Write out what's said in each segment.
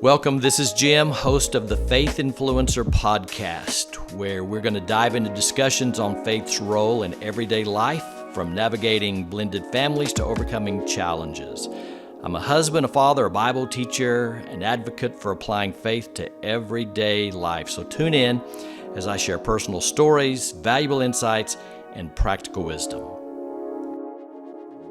Welcome, this is Jim, host of the Faith Influencer podcast, where we're going to dive into discussions on faith's role in everyday life, from navigating blended families to overcoming challenges. I'm a husband, a father, a Bible teacher, an advocate for applying faith to everyday life. So tune in as I share personal stories, valuable insights, and practical wisdom.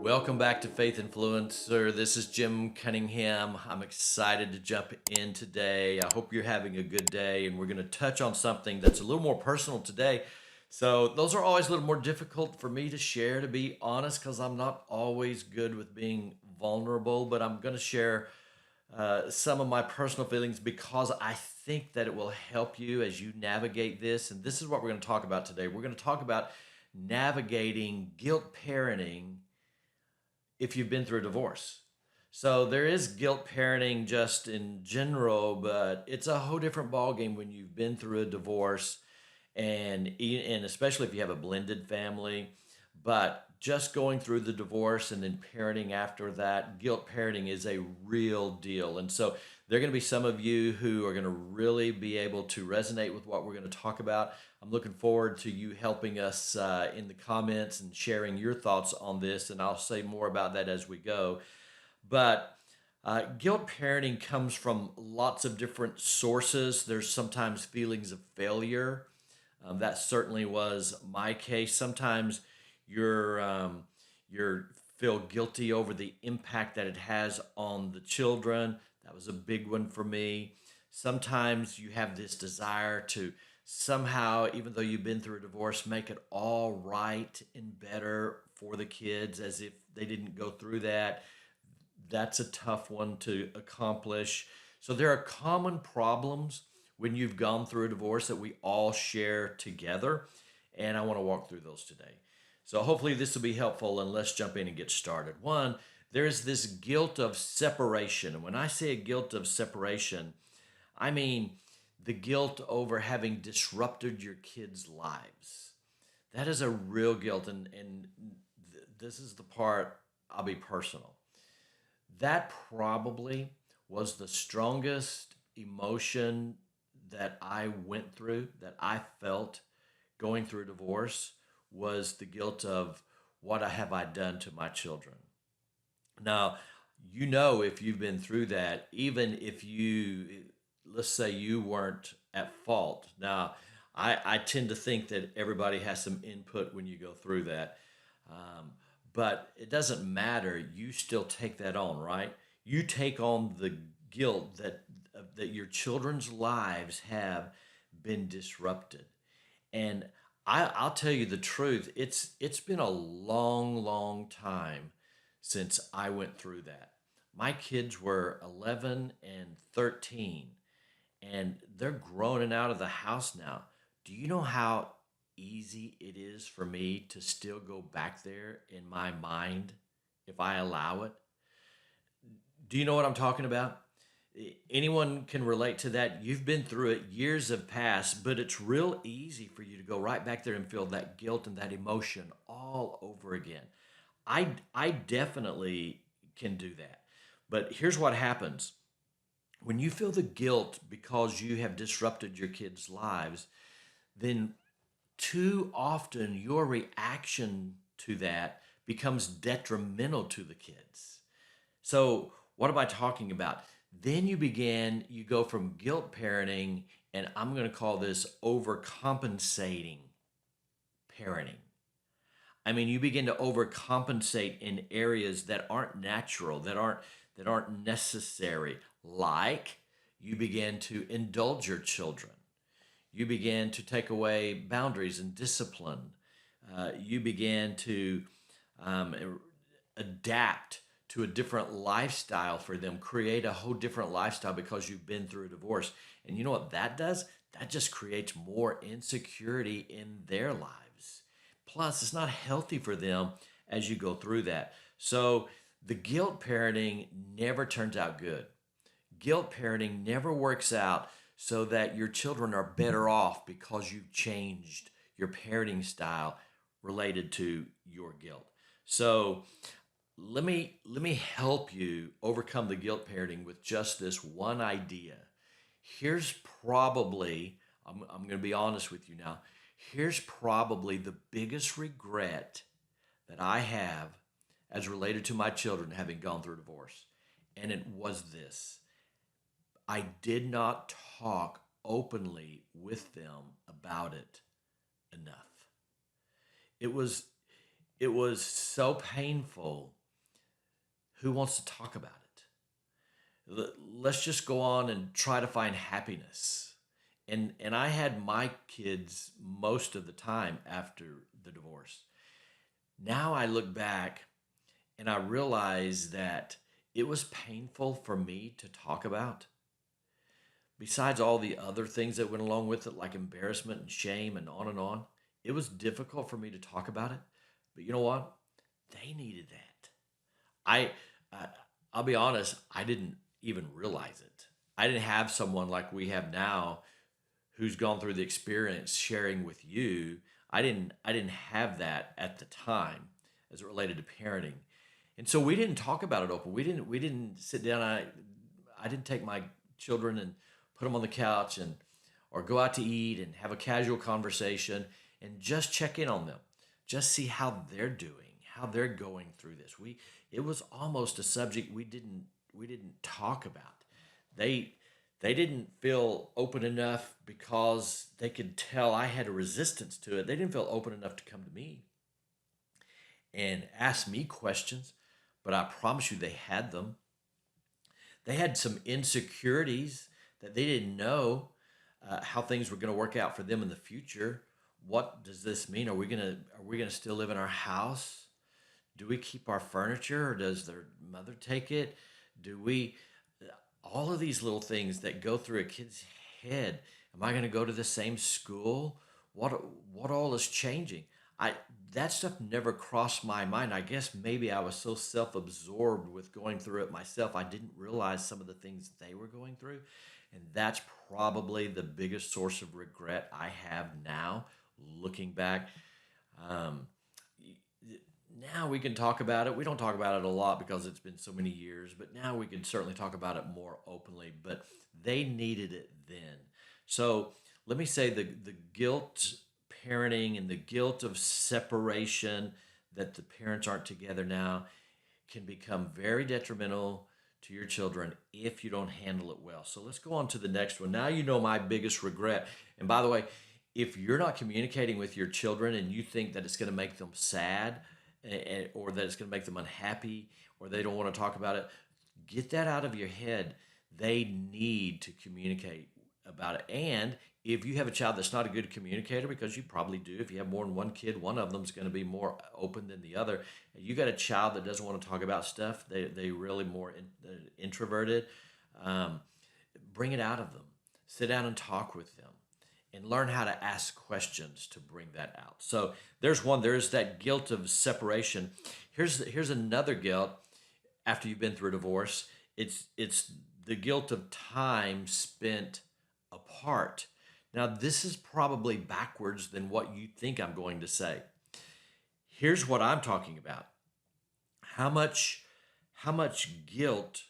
Welcome back to Faith Influencer. This is Jim Cunningham. I'm excited to jump in today. I hope you're having a good day, and we're going to touch on something that's a little more personal today. So those are always a little more difficult for me to share, to be honest, because I'm not always good with being vulnerable, but I'm going to share some of my personal feelings because I think that it will help you as you navigate this. And this is what we're going to talk about today. We're going to talk about navigating guilt parenting if you've been through a divorce. So there is guilt parenting just in general, but it's a whole different ballgame when you've been through a divorce, and especially if you have a blended family. But just going through the divorce and then parenting after that, guilt parenting is a real deal. And so there are going to be some of you who are going to really be able to resonate with what we're going to talk about. I'm looking forward to you helping us in the comments and sharing your thoughts on this, and I'll say more about that as we go. But guilt parenting comes from lots of different sources. There's sometimes feelings of failure. That certainly was my case. Sometimes you're feel guilty over the impact that it has on the children. That was a big one for me. Sometimes you have this desire to somehow, even though you've been through a divorce, make it all right and better for the kids as if they didn't go through that. That's a tough one to accomplish. So there are common problems when you've gone through a divorce that we all share together, and I want to walk through those today. So hopefully this will be helpful, and let's jump in and get started. One, there's this guilt of separation. And when I say a guilt of separation, I mean the guilt over having disrupted your kids' lives. That is a real guilt, and this is the part, I'll be personal. That probably was the strongest emotion that I went through, that I felt going through a divorce, was the guilt of what have I done to my children. Now, if you've been through that, even if let's say you weren't at fault. Now, I tend to think that everybody has some input when you go through that. But it doesn't matter. You still take that on, right? You take on the guilt that your children's lives have been disrupted. And I'll tell you the truth. It's been a long, long time since I went through that. My kids were 11 and 13, and they're grown and out of the house now. Do you know how easy it is for me to still go back there in my mind if I allow it? Do you know what I'm talking about? Anyone can relate to that. You've been through it, years have passed, but it's real easy for you to go right back there and feel that guilt and that emotion all over again. I definitely can do that. But here's what happens. When you feel the guilt because you have disrupted your kids' lives, then too often your reaction to that becomes detrimental to the kids. So what am I talking about? Then you go from guilt parenting, and I'm going to call this overcompensating parenting. I mean, you begin to overcompensate in areas that aren't natural, that aren't necessary. Like, you begin to indulge your children. You begin to take away boundaries and discipline. You begin to adapt to a different lifestyle for them, create a whole different lifestyle because you've been through a divorce. And you know what that does? That just creates more insecurity in their lives. Plus, it's not healthy for them as you go through that. So the guilt parenting never turns out good. Guilt parenting never works out so that your children are better off because you've changed your parenting style related to your guilt. So Let me help you overcome the guilt parenting with just this one idea. Here's probably, I'm going to be honest with you now. Here's probably the biggest regret that I have as related to my children having gone through divorce. And it was this: I did not talk openly with them about it enough. It was it was so painful. Who wants to talk about it? Let's just go on and try to find happiness. And I had my kids most of the time after the divorce. Now I look back and I realize that it was painful for me to talk about. Besides all the other things that went along with it, like embarrassment and shame and on, it was difficult for me to talk about it. But you know what? They needed that. I, I I'll be honest, I didn't even realize it. I didn't have someone like we have now who's gone through the experience sharing with you. I didn't have that at the time as it related to parenting. And so we didn't talk about it open. We didn't sit down. I didn't take my children and put them on the couch and or go out to eat and have a casual conversation and just check in on them. Just see how they're doing, how they're going through this. It was almost a subject we didn't talk about. They they didn't feel open enough because they could tell I had a resistance to it. They didn't feel open enough to come to me and ask me questions, but I promise you they had them. They had some insecurities that they didn't know how things were going to work out for them in the future. What does this mean? Are we gonna still live in our house? Do we keep our furniture, or does their mother take it? Do we all of these little things that go through a kid's head? Am I going to go to the same school? What all is changing? I That stuff never crossed my mind. I guess maybe I was so self-absorbed with going through it myself, I didn't realize some of the things they were going through. And that's probably the biggest source of regret I have now, looking back. Um, Now we can talk about it. We don't talk about it a lot because it's been so many years, but now we can certainly talk about it more openly. But they needed it then. So let me say the guilt parenting and the guilt of separation, that the parents aren't together now, can become very detrimental to your children if you don't handle it well. So let's go on to the next one. Now you know my biggest regret. And by the way, if you're not communicating with your children and you think that it's going to make them sad, or that it's going to make them unhappy, or they don't want to talk about it, get that out of your head. They need to communicate about it. And if you have a child that's not a good communicator, because you probably do, if you have more than one kid, one of them is going to be more open than the other. You got a child that doesn't want to talk about stuff, they really more introverted. um, Bring it out of them. Sit down and talk with them and learn how to ask questions to bring that out. So there's that guilt of separation. Here's another guilt after you've been through a divorce. It's the guilt of time spent apart. Now this is probably backwards than what you think I'm going to say. Here's what I'm talking about. How much how much guilt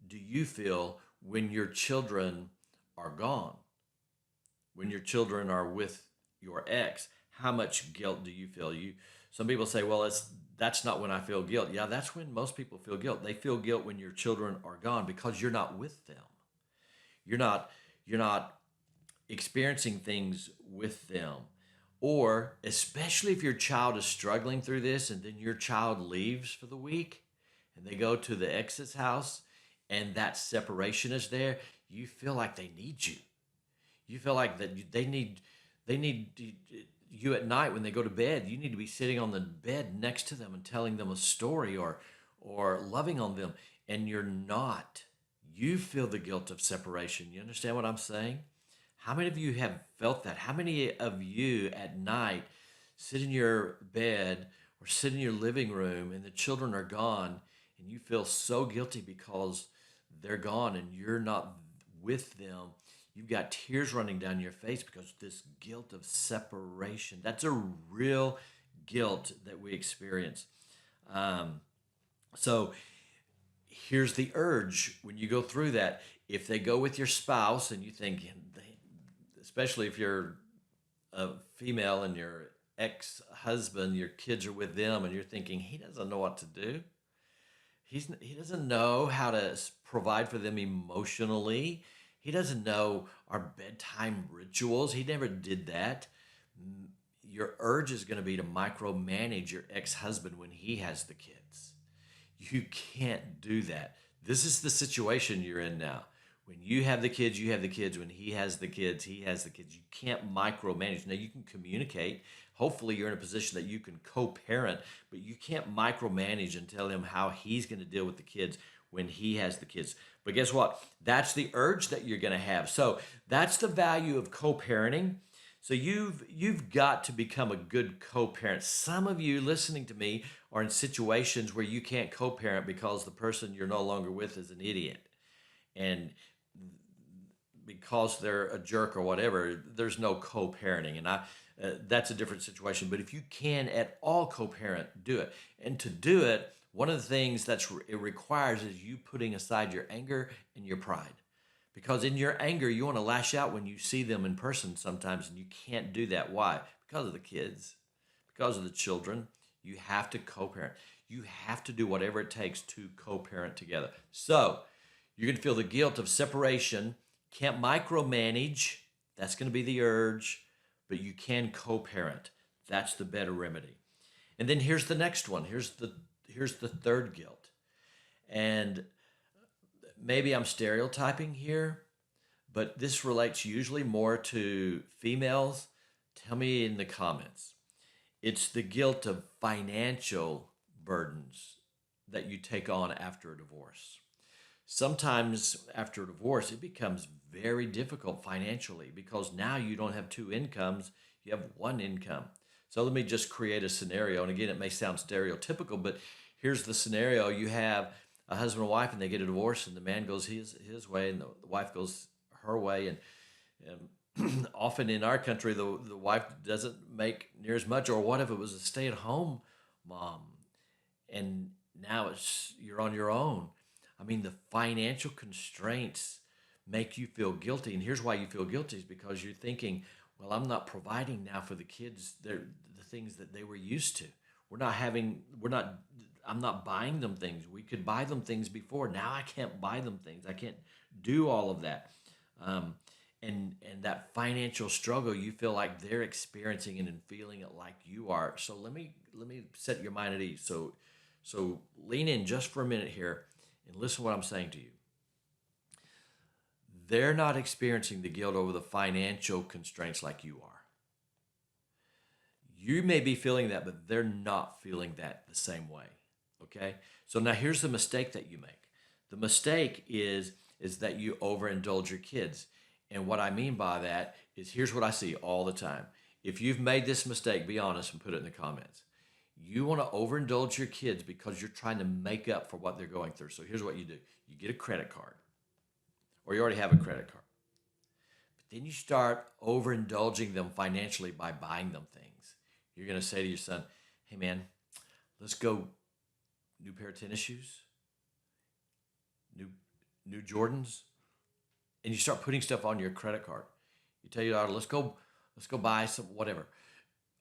do you feel when your children are gone? When your children are with your ex, how much guilt do you feel? Some people say, well, that's not when I feel guilt. Yeah, that's when most people feel guilt. They feel guilt when your children are gone because you're not with them. You're not experiencing things with them. Or especially if your child is struggling through this and then your child leaves for the week and they go to the ex's house and that separation is there, you feel like they need you. You feel like that they need you at night when they go to bed. You need to be sitting on the bed next to them and telling them a story, or loving on them, and you're not. You feel the guilt of separation. You understand what I'm saying? How many of you have felt that? How many of you at night sit in your bed or sit in your living room and the children are gone and you feel so guilty because they're gone and you're not with them? You've got tears running down your face because this guilt of separation. That's a real guilt that we experience. Um, So here's the urge when you go through that. If they go with your spouse and you think, especially if you're a female and your ex-husband, your kids are with them, and you're thinking he doesn't know what to do. He doesn't know how to provide for them emotionally. He doesn't know our bedtime rituals. He never did that. Your urge is going to be to micromanage your ex-husband when he has the kids. You can't do that. This is the situation you're in now. When you have the kids, you have the kids. When he has the kids, he has the kids. You can't micromanage. Now, you can communicate. Hopefully, you're in a position that you can co parent, but you can't micromanage and tell him how he's going to deal with the kids when he has the kids. But guess what? That's the urge that you're going to have. So, that's the value of co parenting. So you've got to become a good co-parent. Some of you listening to me are in situations where you can't co-parent because the person you're no longer with is an idiot. And because they're a jerk or whatever, there's no co-parenting. And that's a different situation. But if you can at all co-parent, do it. And to do it, one of the things it requires is you putting aside your anger and your pride. Because in your anger, you want to lash out when you see them in person sometimes, and you can't do that. Why? Because of the kids, because of the children. You have to co-parent. You have to do whatever it takes to co-parent together. So you're going to feel the guilt of separation. Can't micromanage. That's going to be the urge, but you can co-parent. That's the better remedy. And then here's the next one. Here's the third guilt. And maybe I'm stereotyping here, but this relates usually more to females. Tell me in the comments. It's the guilt of financial burdens that you take on after a divorce. Sometimes after a divorce, it becomes very difficult financially because now you don't have two incomes, you have one income. So let me just create a scenario. And again, it may sound stereotypical, but here's the scenario. You have a husband and wife, and they get a divorce, and the man goes his way, and the wife goes her way. And often in our country, the wife doesn't make near as much. Or what if it was a stay-at-home mom, and now you're on your own? I mean, the financial constraints make you feel guilty. And here's why you feel guilty is because you're thinking, well, I'm not providing now for the kids the things that they were used to. I'm not buying them things. We could buy them things before. Now I can't buy them things. I can't do all of that. And that financial struggle, you feel like they're experiencing it and feeling it like you are. So let me set your mind at ease. So lean in just for a minute here and listen to what I'm saying to you. They're not experiencing the guilt over the financial constraints like you are. You may be feeling that, but they're not feeling that the same way. Okay? So now here's the mistake that you make. The mistake is that you overindulge your kids. And what I mean by that is here's what I see all the time. If you've made this mistake, be honest and put it in the comments. You want to overindulge your kids because you're trying to make up for what they're going through. So here's what you do. You get a credit card, or you already have a credit card. But then you start overindulging them financially by buying them things. You're going to say to your son, hey man, let's go new pair of tennis shoes, new Jordans, and you start putting stuff on your credit card. You tell your daughter, let's go buy some whatever.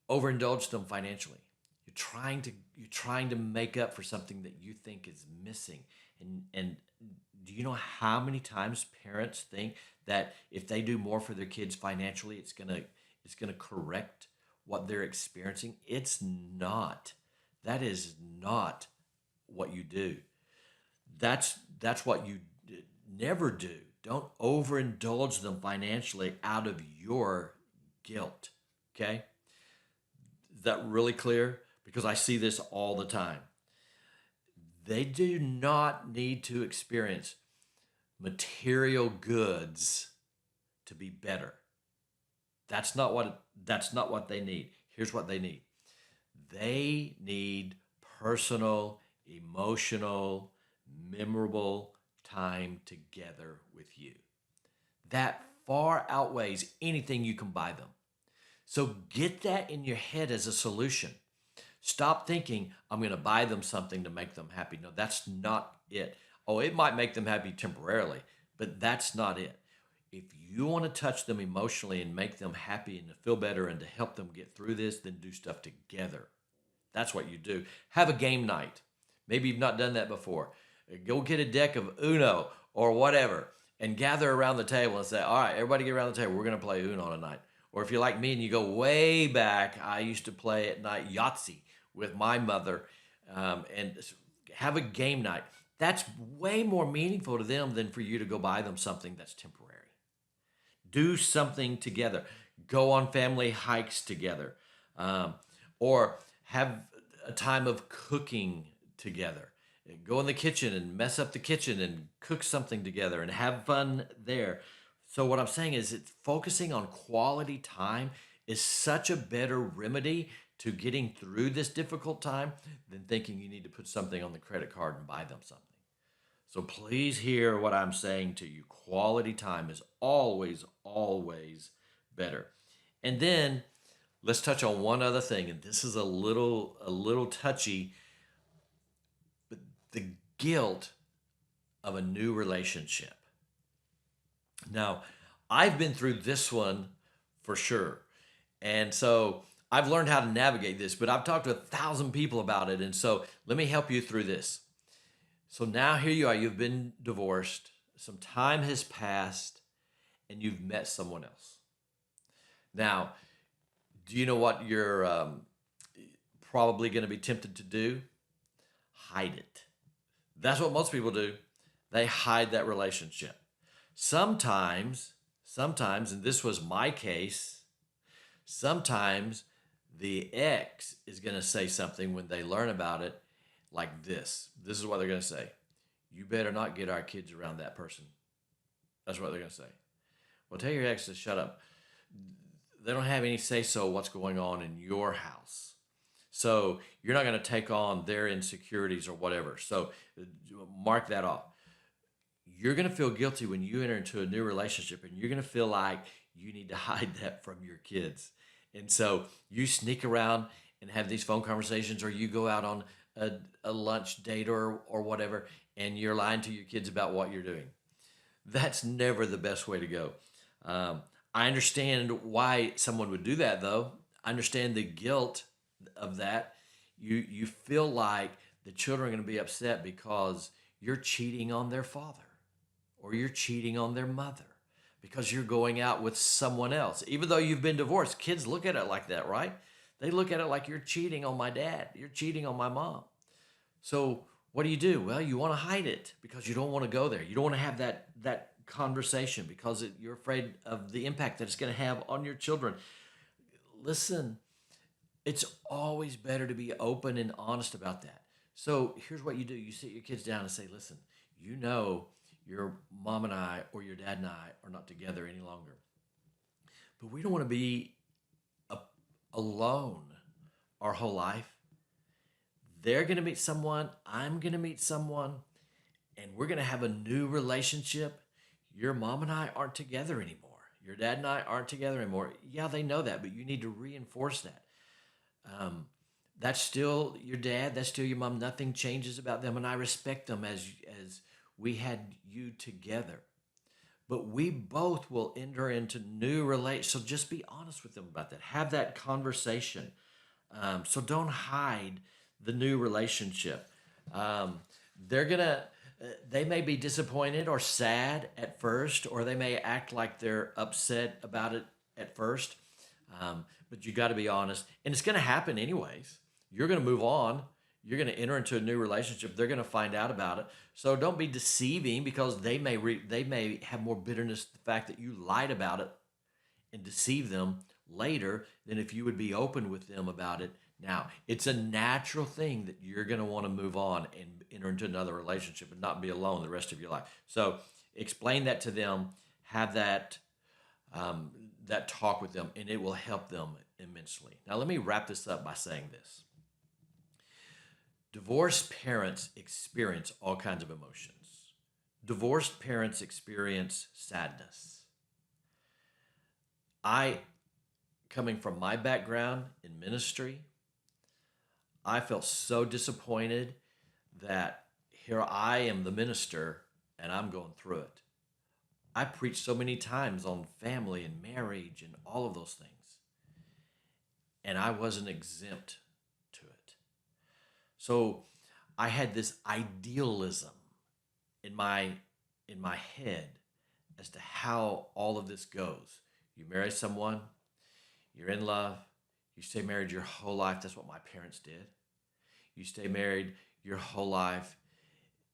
Overindulge them financially. You're trying to make up for something that you think is missing. And do you know how many times parents think that if they do more for their kids financially, it's gonna correct what they're experiencing? It's not. That is not what you do. That's what you never do. Don't overindulge them financially out of your guilt. Okay? Is that really clear? Because I see this all the time. They do not need to experience material goods to be better. That's not what they need. Here's what they need. They need personal, emotional, memorable time together with you. That far outweighs anything you can buy them. So get that in your head as a solution. Stop thinking I'm going to buy them something to make them happy. No, that's not it. Oh, it might make them happy temporarily, but that's not it. If you want to touch them emotionally and make them happy and to feel better and to help them get through this, then do stuff together. That's what you do. Have a game night. Maybe you've not done that before. Go get a deck of Uno or whatever and gather around the table and say, all right, everybody get around the table. We're going to play Uno tonight. Or if you're like me and you go way back, I used to play at night Yahtzee with my mother and have a game night. That's way more meaningful to them than for you to go buy them something that's temporary. Do something together. Go on family hikes together. Or have a time of cooking together. Go in the kitchen and mess up the kitchen and cook something together and have fun there. So what I'm saying is it's focusing on quality time is such a better remedy to getting through this difficult time than thinking you need to put something on the credit card and buy them something. So please hear what I'm saying to you. Quality time is always, always better. And then let's touch on one other thing, and this is a little touchy, but the guilt of a new relationship. Now, I've been through this one for sure. And so I've learned how to navigate this, but I've talked to 1,000 people about it. And so let me help you through this. So now here you are, you've been divorced, some time has passed, and you've met someone else. Now, do you know what you're probably going to be tempted to do? Hide it. That's what most people do. They hide that relationship. Sometimes, and this was my case, sometimes the ex is going to say something when they learn about it like this. This is what they're going to say. You better not get our kids around that person. That's what they're going to say. Well, tell your ex to shut up. They don't have any say-so what's going on in your house. So you're not going to take on their insecurities or whatever. So mark that off. You're going to feel guilty when you enter into a new relationship, and you're going to feel like you need to hide that from your kids. And so you sneak around and have these phone conversations, or you go out on a lunch date or whatever, and you're lying to your kids about what you're doing. That's never the best way to go. I understand why someone would do that, though. I understand the guilt of that. You feel like the children are going to be upset because you're cheating on their father, or you're cheating on their mother because you're going out with someone else. Even though you've been divorced, kids look at it like that, right? They look at it like you're cheating on my dad. You're cheating on my mom. So what do? Well, you want to hide it because you don't want to go there. You don't want to have that conversation because you're afraid of the impact that it's going to have on your children. Listen, it's always better to be open and honest about that. So here's what you do. You sit your kids down and say, listen, you know your mom and I or your dad and I are not together any longer. But we don't want to be alone our whole life. They're going to meet someone. I'm going to meet someone. And we're going to have a new relationship. Your mom and I aren't together anymore. Your dad and I aren't together anymore. Yeah, they know that, but you need to reinforce that. That's still your dad. That's still your mom. Nothing changes about them. And I respect them as we had you together. But we both will enter into new relations. So just be honest with them about that. Have that conversation. So don't hide the new relationship. They may be disappointed or sad at first, or they may act like they're upset about it at first. But you got to be honest. And it's going to happen anyways. You're going to move on. You're going to enter into a new relationship. They're going to find out about it. So don't be deceiving, because they may have more bitterness the fact that you lied about it and deceive them later than if you would be open with them about it. Now, it's a natural thing that you're going to want to move on and enter into another relationship and not be alone the rest of your life. So explain that to them. Have that talk with them, and it will help them immensely. Now, let me wrap this up by saying this. Divorced parents experience all kinds of emotions. Divorced parents experience sadness. Coming from my background in ministry, I felt so disappointed that here I am the minister and I'm going through it. I preached so many times on family and marriage and all of those things, and I wasn't exempt to it. So I had this idealism in my head as to how all of this goes. You marry someone, you're in love, you stay married your whole life. That's what my parents did. You stay married your whole life.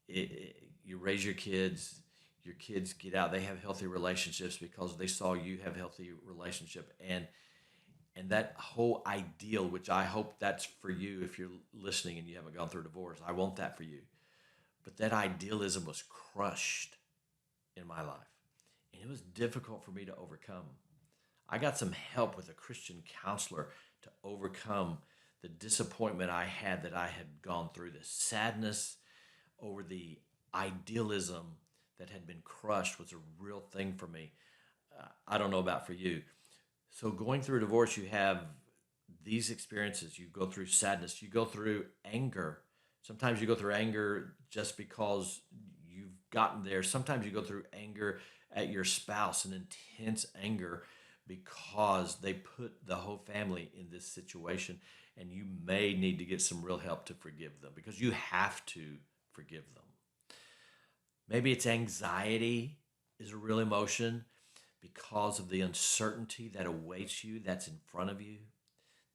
You raise your kids get out, they have healthy relationships because they saw you have healthy relationship. And that whole ideal, which I hope that's for you if you're listening and you haven't gone through divorce, I want that for you. But that idealism was crushed in my life. And it was difficult for me to overcome. I got some help with a Christian counselor to overcome the disappointment I had that I had gone through, the sadness over the idealism that had been crushed was a real thing for me. I don't know about for you. So going through a divorce, you have these experiences. You go through sadness. You go through anger. Sometimes you go through anger just because you've gotten there. Sometimes you go through anger at your spouse, an intense anger because they put the whole family in this situation, and you may need to get some real help to forgive them because you have to forgive them. Maybe it's anxiety is a real emotion because of the uncertainty that awaits you, that's in front of you.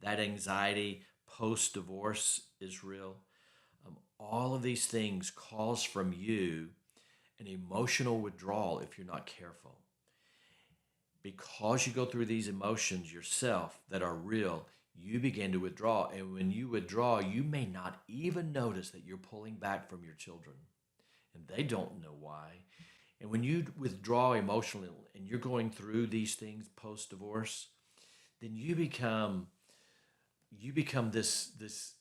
That anxiety post-divorce is real. All of these things cause from you an emotional withdrawal if you're not careful. Because you go through these emotions yourself that are real, you begin to withdraw. And when you withdraw, you may not even notice that you're pulling back from your children. And they don't know why. And when you withdraw emotionally and you're going through these things post-divorce, then you become this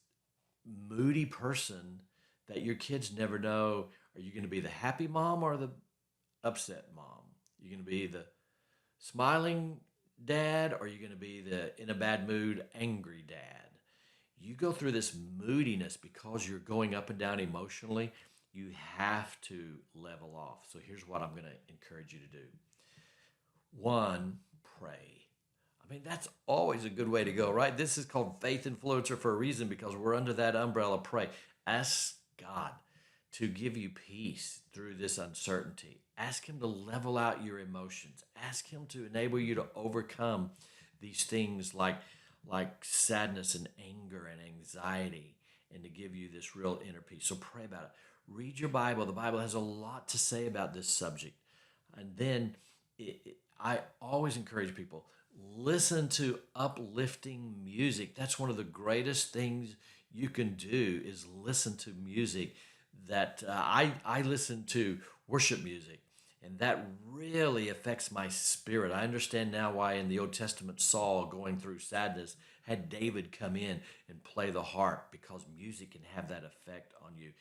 moody person that your kids never know. Are you going to be the happy mom or the upset mom? You're going to be the smiling dad, or are you going to be the in a bad mood angry dad? You go through this moodiness because you're going up and down emotionally. You have to level off. So here's what I'm going to encourage you to do. One, pray. I mean, that's always a good way to go, right? This is called Faith Influencer for a reason because we're under that umbrella. Pray. Ask God to give you peace through this uncertainty. Ask Him to level out your emotions. Ask Him to enable you to overcome these things like sadness and anger and anxiety, and to give you this real inner peace. So pray about it. Read your Bible. The Bible has a lot to say about this subject. And then I always encourage people, listen to uplifting music. That's one of the greatest things you can do is listen to music that I listen to worship music, and that really affects my spirit. I understand now why in the Old Testament Saul, going through sadness, had David come in and play the harp, because music can have that effect on you.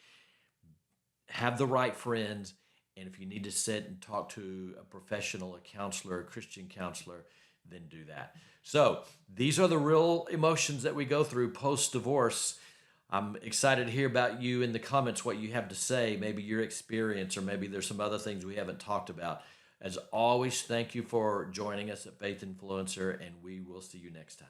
Have the right friends, and if you need to sit and talk to a professional, a counselor, a Christian counselor, then do that. So these are the real emotions that we go through post-divorce. I'm excited to hear about you in the comments, what you have to say, maybe your experience, or maybe there's some other things we haven't talked about. As always, thank you for joining us at Faith Influencer, and we will see you next time.